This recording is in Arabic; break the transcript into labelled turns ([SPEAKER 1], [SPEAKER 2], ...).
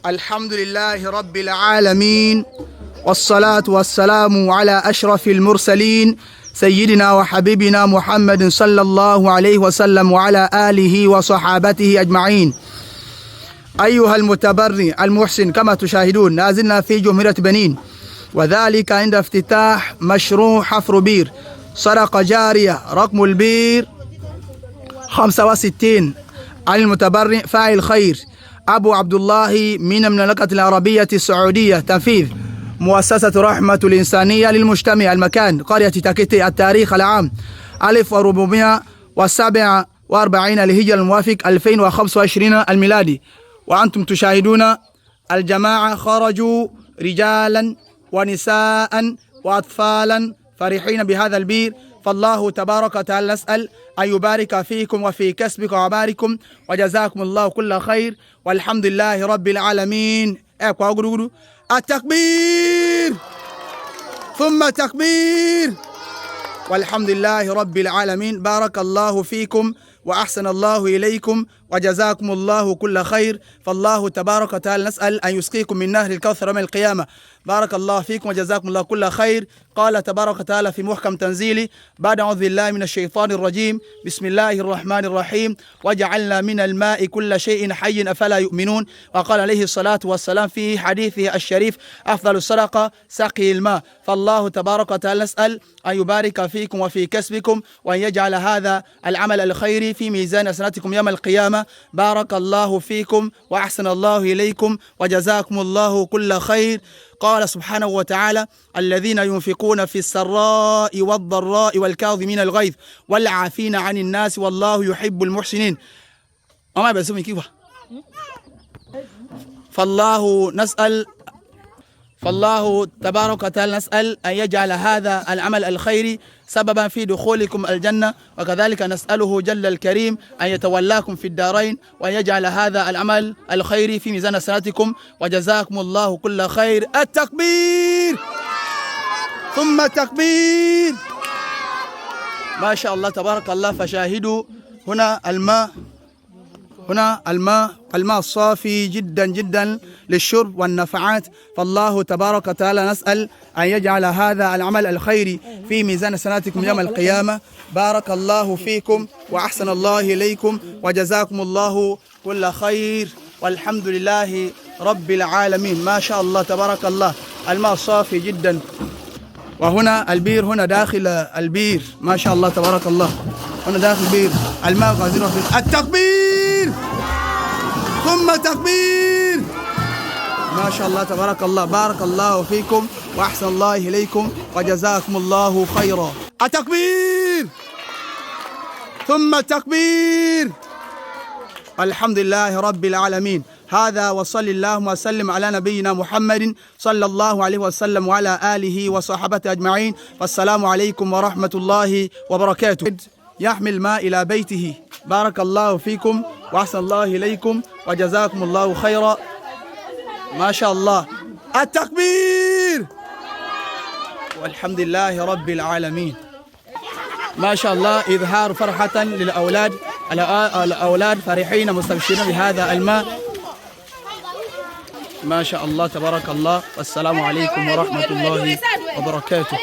[SPEAKER 1] الحمد لله رب العالمين، والصلاة والسلام على أشرف المرسلين سيدنا وحبيبنا محمد صلى الله عليه وسلم وعلى آله وصحابته أجمعين. أيها المتبرع المحسن، كما تشاهدون نازلنا في جمهورية بنين، وذلك عند افتتاح مشروع حفر بير صدقة جارية. رقم البير 65 عن المتبرع فاعل خير أبو عبد الله من المملكة العربية السعودية. تنفيذ مؤسسة رحمة الإنسانية للمجتمع. المكان قرية تكتي. التاريخ العام 1447 الهجري الموافق 2025 الميلادي. وأنتم تشاهدون الجماعة خرجوا رجالا ونساء وأطفالا فرحين بهذا البير. فالله تبارك وتعالى نسأل أن يبارك فيكم وفي كسبكم وعماركم، وجزاكم الله كل خير، والحمد لله رب العالمين. التكبير ثم تكبير، والحمد لله رب العالمين. بارك الله فيكم وأحسن الله إليكم، وجزاكم الله كل خير. فالله تبارك وتعالى نسأل أن يسقيكم من نهر الكوثر يوم القيامة. بارك الله فيكم وجزاكم الله كل خير. قال تبارك وتعالى في محكم تنزيله بعد أعوذ بالله من الشيطان الرجيم: بسم الله الرحمن الرحيم: وجعلنا من الماء كل شيء حي أفلا يؤمنون. وقال عليه الصلاة والسلام في حديثه الشريف: أفضل الصدقة سقي الماء. فالله تبارك وتعالى نسأل أن يبارك فيكم وفي كسبكم، وأن يجعل هذا العمل الخيري في ميزان حسناتكم يوم القيامة. بارك الله فيكم وأحسن الله إليكم، وجزاكم الله كل خير. قال سبحانه وتعالى: الذين ينفقون في السراء والضراء والكاظمين الغيظ والعافين عن الناس والله يحب المحسنين. وما بسمي كيف؟ فالله تبارك وتعالى نسأل أن يجعل هذا العمل الخيري سببا في دخولكم الجنة، وكذلك نسأله جل الكريم أن يتولاكم في الدارين، وأن يجعل هذا العمل الخيري في ميزان حسناتكم، وجزاكم الله كل خير. التكبير ثم تكبير. ما شاء الله تبارك الله. فشاهدوا هنا الماء الصافي جدا جدا للشرب والنفعات. فالله تبارك وتعالى نسأل أن يجعل هذا العمل الخيري في ميزان حسناتكم يوم القيامة. بارك الله فيكم وأحسن الله إليكم، وجزاكم الله كل خير، والحمد لله رب العالمين. ما شاء الله تبارك الله. الماء صافي جدا. وهنا البير، هنا داخل البير. ما شاء الله تبارك الله. هنا داخل البير الماء غازير. التكبير ثم تكبير. ما شاء الله تبارك الله. بارك الله فيكم وأحسن الله إليكم، وجزاكم الله خيرا. التكبير ثم التكبير. الحمد لله رب العالمين. هذا وصلى اللهم وسلم على نبينا محمد صلى الله عليه وسلم وعلى آله وصحبه أجمعين. والسلام عليكم ورحمة الله وبركاته. يحمل الماء إلى بيته. بارك الله فيكم وأحسن الله إليكم، وجزاكم الله خيرا. ما شاء الله. التكبير والحمد لله رب العالمين. ما شاء الله. إظهار فرحة للأولاد. الأولاد فرحين مستبشرين بهذا الماء. ما شاء الله تبارك الله. والسلام عليكم ورحمة الله وبركاته.